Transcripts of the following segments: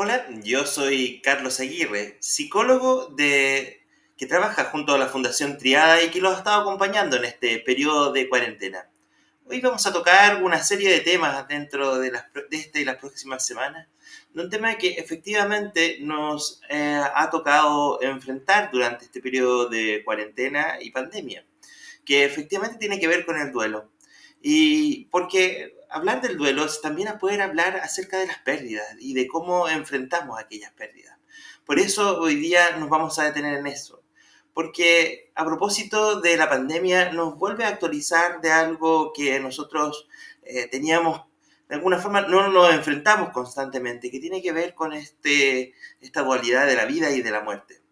Hola, yo soy Carlos Aguirre, psicólogo que trabaja junto a la Fundación Triada y que los ha estado acompañando en este periodo de cuarentena. Hoy vamos a tocar una serie de temas dentro de este y las próximas semanas. Un tema que efectivamente nos ha tocado enfrentar durante este periodo de cuarentena y pandemia, que efectivamente tiene que ver con el duelo. Y porque hablar del duelo es también a poder hablar acerca de las pérdidas y de cómo enfrentamos aquellas pérdidas. Por eso hoy día nos vamos a detener en eso. Porque a propósito de la pandemia nos vuelve a actualizar de algo que nosotros teníamos, de alguna forma no nos enfrentamos constantemente, que tiene que ver con esta dualidad de la vida y de la muerte.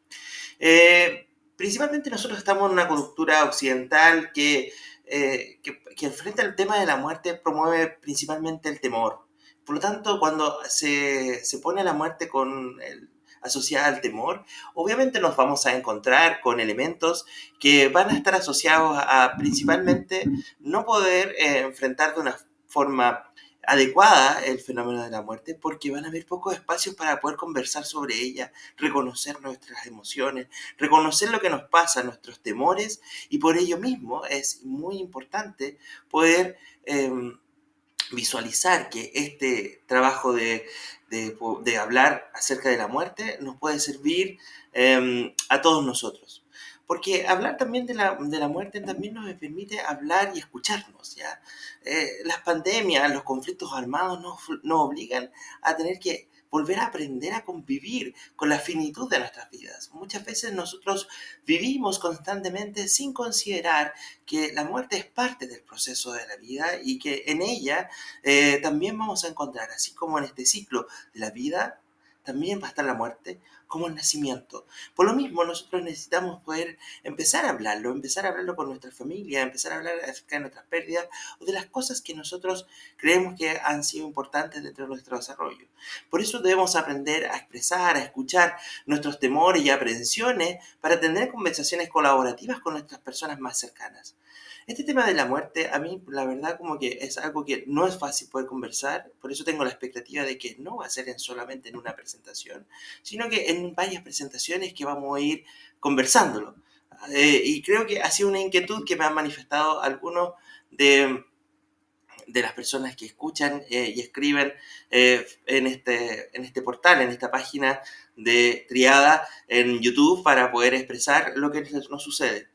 Principalmente nosotros estamos en una cultura occidental que enfrenta el tema de la muerte, promueve principalmente el temor. Por lo tanto, cuando se pone la muerte asociada al temor, obviamente nos vamos a encontrar con elementos que van a estar asociados a principalmente no poder enfrentar de una forma adecuada el fenómeno de la muerte, porque van a haber pocos espacios para poder conversar sobre ella, reconocer nuestras emociones, reconocer lo que nos pasa, nuestros temores, y por ello mismo es muy importante poder visualizar que este trabajo de hablar acerca de la muerte nos puede servir a todos nosotros. Porque hablar también de la muerte también nos permite hablar y escucharnos, ¿ya? Las pandemias, los conflictos armados nos obligan a tener que volver a aprender a convivir con la finitud de nuestras vidas. Muchas veces nosotros vivimos constantemente sin considerar que la muerte es parte del proceso de la vida y que en ella también vamos a encontrar, así como en este ciclo de la vida, también va a estar la muerte como el nacimiento. Por lo mismo, nosotros necesitamos poder empezar a hablarlo con nuestra familia, empezar a hablar acerca de nuestras pérdidas o de las cosas que nosotros creemos que han sido importantes dentro de nuestro desarrollo. Por eso debemos aprender a expresar, a escuchar nuestros temores y aprensiones para tener conversaciones colaborativas con nuestras personas más cercanas. Este tema de la muerte, a mí, la verdad, como que es algo que no es fácil poder conversar, por eso tengo la expectativa de que no va a ser solamente en una presentación, sino que en varias presentaciones que vamos a ir conversándolo. Y creo que ha sido una inquietud que me han manifestado algunos de, de las personas que escuchan y escriben en este portal, en esta página de Triada en YouTube para poder expresar lo que nos sucede.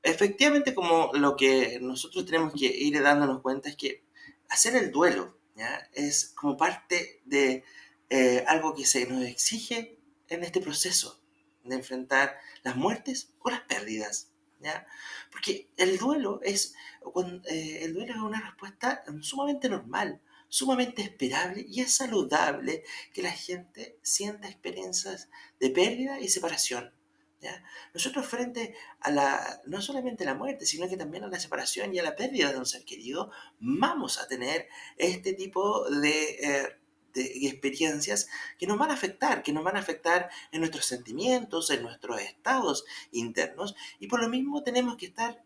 Efectivamente, como lo que nosotros tenemos que ir dándonos cuenta es que hacer el duelo, ¿ya? Es como parte de algo que se nos exige en este proceso de enfrentar las muertes o las pérdidas, ¿ya? Porque el duelo es una respuesta sumamente normal, sumamente esperable y es saludable que la gente sienta experiencias de pérdida y separación, ¿ya? Nosotros frente no solamente a la muerte, sino que también a la separación y a la pérdida de un ser querido, vamos a tener este tipo de experiencias que nos van a afectar en nuestros sentimientos, en nuestros estados internos, y por lo mismo tenemos que estar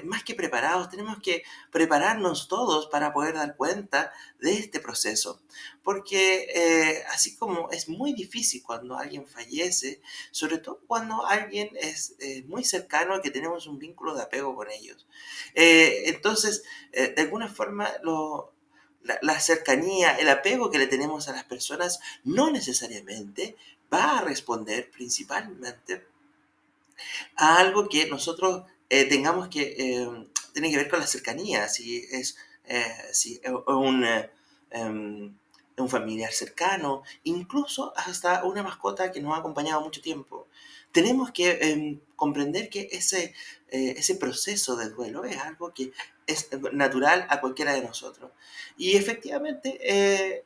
más que preparados, tenemos que prepararnos todos para poder dar cuenta de este proceso. Porque así como es muy difícil cuando alguien fallece, sobre todo cuando alguien es muy cercano, que tenemos un vínculo de apego con ellos. Entonces, de alguna forma, la cercanía, el apego que le tenemos a las personas no necesariamente va a responder principalmente a algo que nosotros tengamos tiene que ver con la cercanía, si es un familiar cercano, incluso hasta una mascota que nos ha acompañado mucho tiempo. Tenemos que comprender que ese proceso del duelo es algo que es natural a cualquiera de nosotros. Y efectivamente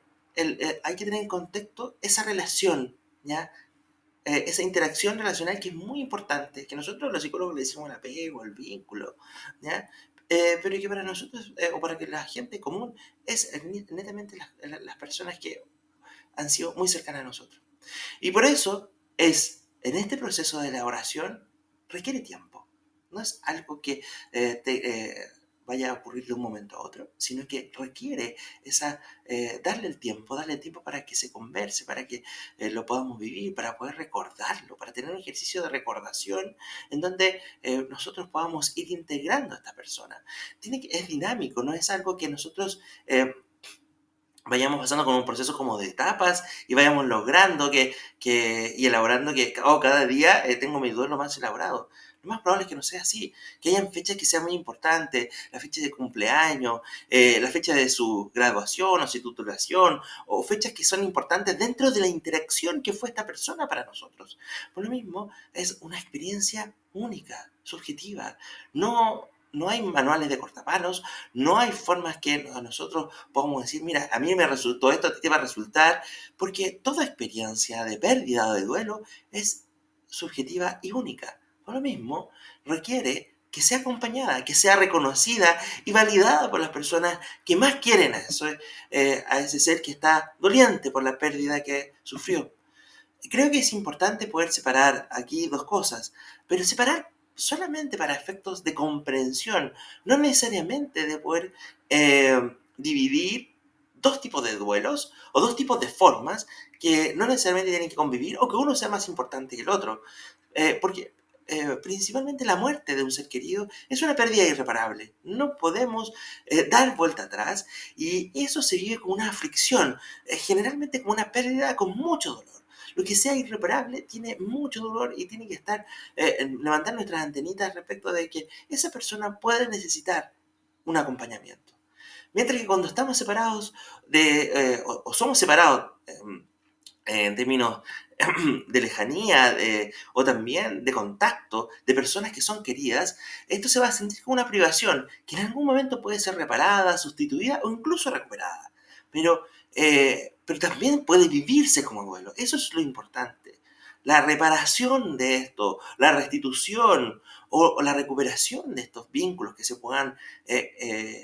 hay que tener en contexto esa relación, ¿ya? Esa interacción relacional que es muy importante, que nosotros los psicólogos le decimos el apego, el vínculo, ¿ya? Pero que para nosotros, o para que la gente común, es netamente las personas que han sido muy cercanas a nosotros. Y por eso en este proceso de elaboración, requiere tiempo. No es algo que vaya a ocurrir de un momento a otro, sino que requiere darle el tiempo para que se converse, para que lo podamos vivir, para poder recordarlo, para tener un ejercicio de recordación en donde nosotros podamos ir integrando a esta persona. Es dinámico, no es algo que nosotros vayamos pasando con un proceso como de etapas y vayamos logrando y elaborando cada día tengo mi duelo más elaborado. Lo más probable es que no sea así, que hayan fechas que sean muy importantes, la fecha de cumpleaños, la fecha de su graduación o su titulación, o fechas que son importantes dentro de la interacción que fue esta persona para nosotros. Por lo mismo, es una experiencia única, subjetiva. No hay manuales de cortapalos, no hay formas que a nosotros podamos decir, mira, a mí me resultó esto, a ti te va a resultar, porque toda experiencia de pérdida o de duelo es subjetiva y única. Por lo mismo, requiere que sea acompañada, que sea reconocida y validada por las personas que más quieren a ese ser que está doliente por la pérdida que sufrió. Creo que es importante poder separar aquí dos cosas, pero separar solamente para efectos de comprensión, no necesariamente de poder dividir dos tipos de duelos o dos tipos de formas que no necesariamente tienen que convivir o que uno sea más importante que el otro. Porque principalmente la muerte de un ser querido es una pérdida irreparable. No podemos dar vuelta atrás y eso se vive como una aflicción, generalmente como una pérdida con mucho dolor. Lo que sea irreparable tiene mucho dolor y tiene que estar, levantar nuestras antenitas respecto de que esa persona puede necesitar un acompañamiento. Mientras que cuando estamos separados o somos separados en términos de lejanía o también de contacto de personas que son queridas, esto se va a sentir como una privación que en algún momento puede ser reparada, sustituida o incluso recuperada. Pero también puede vivirse como duelo. Eso es lo importante. La reparación de esto, la restitución o la recuperación de estos vínculos que se puedan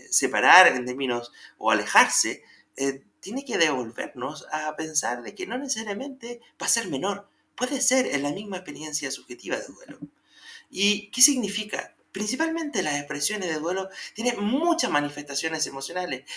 separar en términos o alejarse, tiene que devolvernos a pensar de que no necesariamente va a ser menor, puede ser en la misma experiencia subjetiva de duelo. ¿Y qué significa? Principalmente las expresiones de duelo tienen muchas manifestaciones emocionales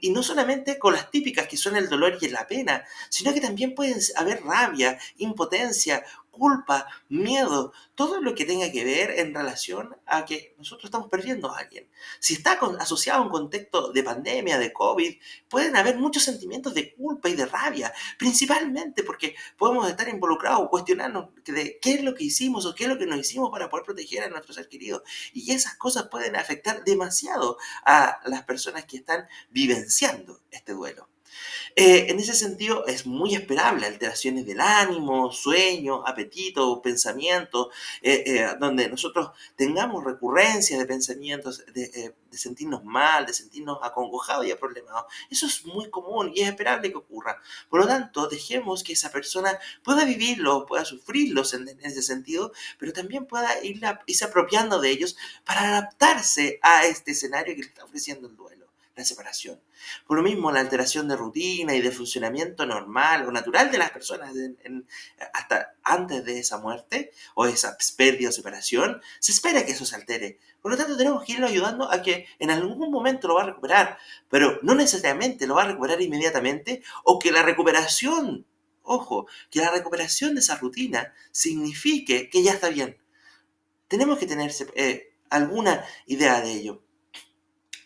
y no solamente con las típicas que son el dolor y la pena, sino que también pueden haber rabia, impotencia, culpa, miedo, todo lo que tenga que ver en relación a que nosotros estamos perdiendo a alguien. Si está asociado a un contexto de pandemia, de COVID, pueden haber muchos sentimientos de culpa y de rabia, principalmente porque podemos estar involucrados o cuestionarnos de qué es lo que hicimos o qué es lo que no hicimos para poder proteger a nuestro ser querido. Y esas cosas pueden afectar demasiado a las personas que están vivenciando este duelo. En ese sentido, es muy esperable alteraciones del ánimo, sueño, apetito, pensamiento, donde nosotros tengamos recurrencias de pensamientos, de sentirnos mal, de sentirnos acongojados y problemados. Eso es muy común y es esperable que ocurra. Por lo tanto, dejemos que esa persona pueda vivirlo, pueda sufrirlos en ese sentido, pero también pueda irse apropiando de ellos para adaptarse a este escenario que le está ofreciendo el duelo, la separación. Por lo mismo, la alteración de rutina y de funcionamiento normal o natural de las personas hasta antes de esa muerte o esa pérdida o separación, se espera que eso se altere. Por lo tanto, tenemos que irlo ayudando a que en algún momento lo va a recuperar, pero no necesariamente lo va a recuperar inmediatamente o que la recuperación, ojo, que la recuperación de esa rutina signifique que ya está bien. Tenemos que tener alguna idea de ello.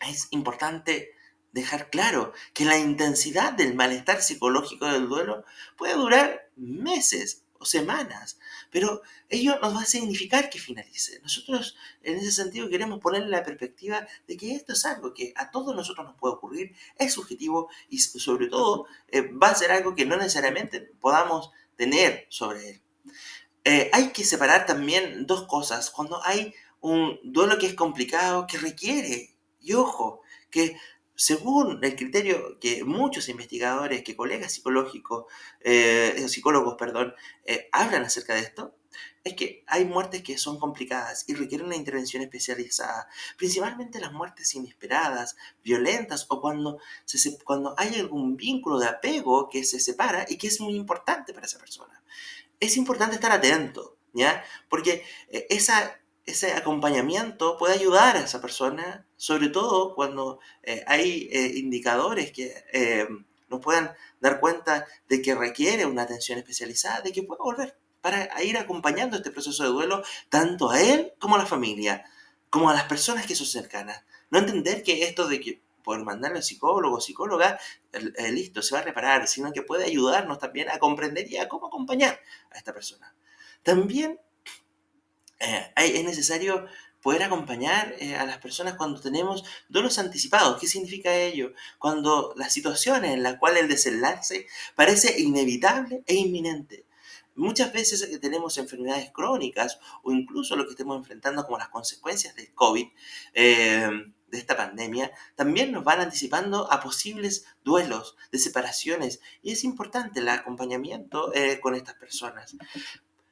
Es importante dejar claro que la intensidad del malestar psicológico del duelo puede durar meses o semanas, pero ello nos va a significar que finalice. Nosotros en ese sentido queremos ponerle la perspectiva de que esto es algo que a todos nosotros nos puede ocurrir, es subjetivo y sobre todo va a ser algo que no necesariamente podamos tener sobre él. Hay que separar también dos cosas. Cuando hay un duelo que es complicado, que requiere, y ojo, que según el criterio que muchos investigadores, que colegas psicólogos, perdón, hablan acerca de esto, es que hay muertes que son complicadas y requieren una intervención especializada, principalmente las muertes inesperadas, violentas o cuando hay algún vínculo de apego que se separa y que es muy importante para esa persona. Es importante estar atento, ¿ya? Porque ese acompañamiento puede ayudar a esa persona sobre todo cuando hay indicadores que nos puedan dar cuenta de que requiere una atención especializada, de que pueda volver para ir acompañando este proceso de duelo tanto a él como a la familia, como a las personas que son cercanas. No entender que esto de que por mandarle al psicólogo o psicóloga, listo, se va a reparar, sino que puede ayudarnos también a comprender y a cómo acompañar a esta persona. También es necesario poder acompañar a las personas cuando tenemos duelos anticipados. ¿Qué significa ello? Cuando las situaciones en las cuales el desenlace parece inevitable e inminente. Muchas veces tenemos enfermedades crónicas o incluso lo que estemos enfrentando como las consecuencias del COVID, de esta pandemia, también nos van anticipando a posibles duelos, de separaciones, y es importante el acompañamiento con estas personas.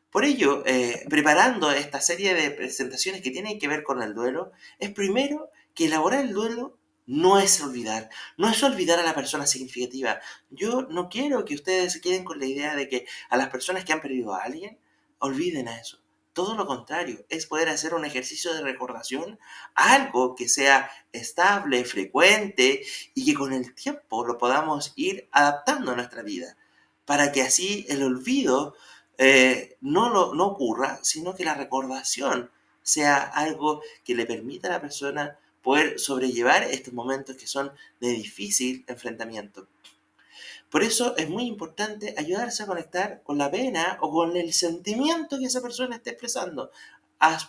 Por ello, preparando esta serie de presentaciones que tienen que ver con el duelo, es primero que elaborar el duelo no es olvidar a la persona significativa. Yo no quiero que ustedes se queden con la idea de que a las personas que han perdido a alguien, olviden a eso. Todo lo contrario, es poder hacer un ejercicio de recordación, algo que sea estable, frecuente y que con el tiempo lo podamos ir adaptando a nuestra vida, para que así el olvido no ocurra, sino que la recordación sea algo que le permita a la persona poder sobrellevar estos momentos que son de difícil enfrentamiento. Por eso es muy importante ayudarse a conectar con la pena o con el sentimiento que esa persona esté expresando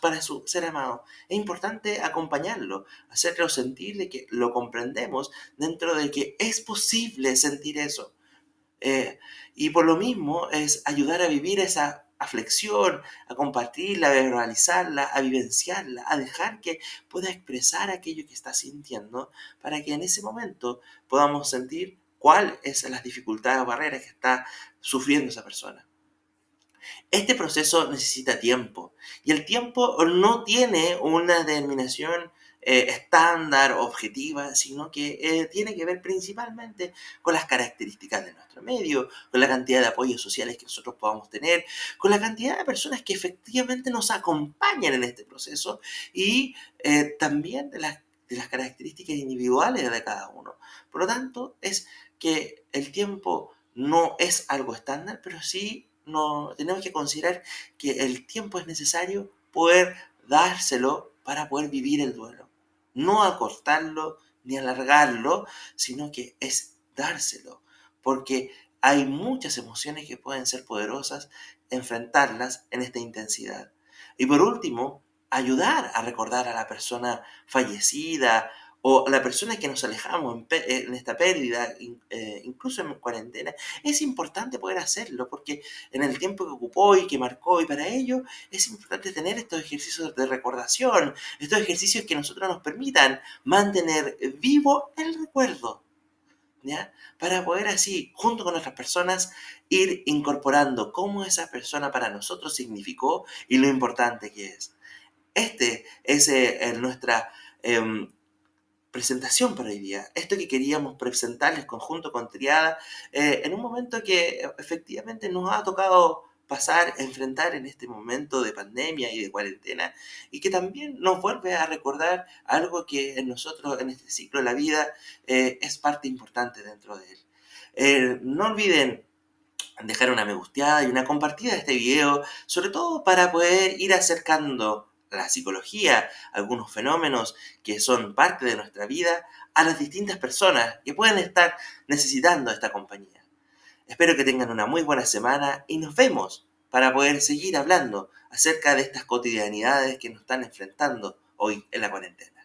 para su ser amado. Es importante acompañarlo, hacerlo sentir de que lo comprendemos dentro de que es posible sentir eso. Eh, y por lo mismo es ayudar a vivir esa aflicción, a compartirla, a verbalizarla, a vivenciarla, a dejar que pueda expresar aquello que está sintiendo, para que en ese momento podamos sentir cuáles son las dificultades o barreras que está sufriendo esa persona. Este proceso necesita tiempo y el tiempo no tiene una determinación estándar, objetiva, sino que tiene que ver principalmente con las características de nuestro medio, con la cantidad de apoyos sociales que nosotros podamos tener, con la cantidad de personas que efectivamente nos acompañan en este proceso y también de las características individuales de cada uno. Por lo tanto, es que el tiempo no es algo estándar, pero sí no, tenemos que considerar que el tiempo es necesario poder dárselo para poder vivir el duelo. No acortarlo ni alargarlo, sino que es dárselo. Porque hay muchas emociones que pueden ser poderosas, enfrentarlas en esta intensidad. Y por último, ayudar a recordar a la persona fallecida o a la persona que nos alejamos en esta pérdida, incluso en cuarentena. Es importante poder hacerlo porque en el tiempo que ocupó y que marcó, y para ello es importante tener estos ejercicios de recordación, estos ejercicios que nosotros nos permitan mantener vivo el recuerdo, ¿ya? Para poder así, junto con otras personas, ir incorporando cómo esa persona para nosotros significó y lo importante que es. Este es nuestra presentación para hoy día. Esto que queríamos presentarles conjunto con Triada, en un momento que efectivamente nos ha tocado pasar, enfrentar en este momento de pandemia y de cuarentena, y que también nos vuelve a recordar algo que en nosotros, en este ciclo de la vida, es parte importante dentro de él. No olviden dejar una me gusteada y una compartida de este video, sobre todo para poder ir acercando la psicología, algunos fenómenos que son parte de nuestra vida, a las distintas personas que pueden estar necesitando esta compañía. Espero que tengan una muy buena semana y nos vemos para poder seguir hablando acerca de estas cotidianidades que nos están enfrentando hoy en la cuarentena.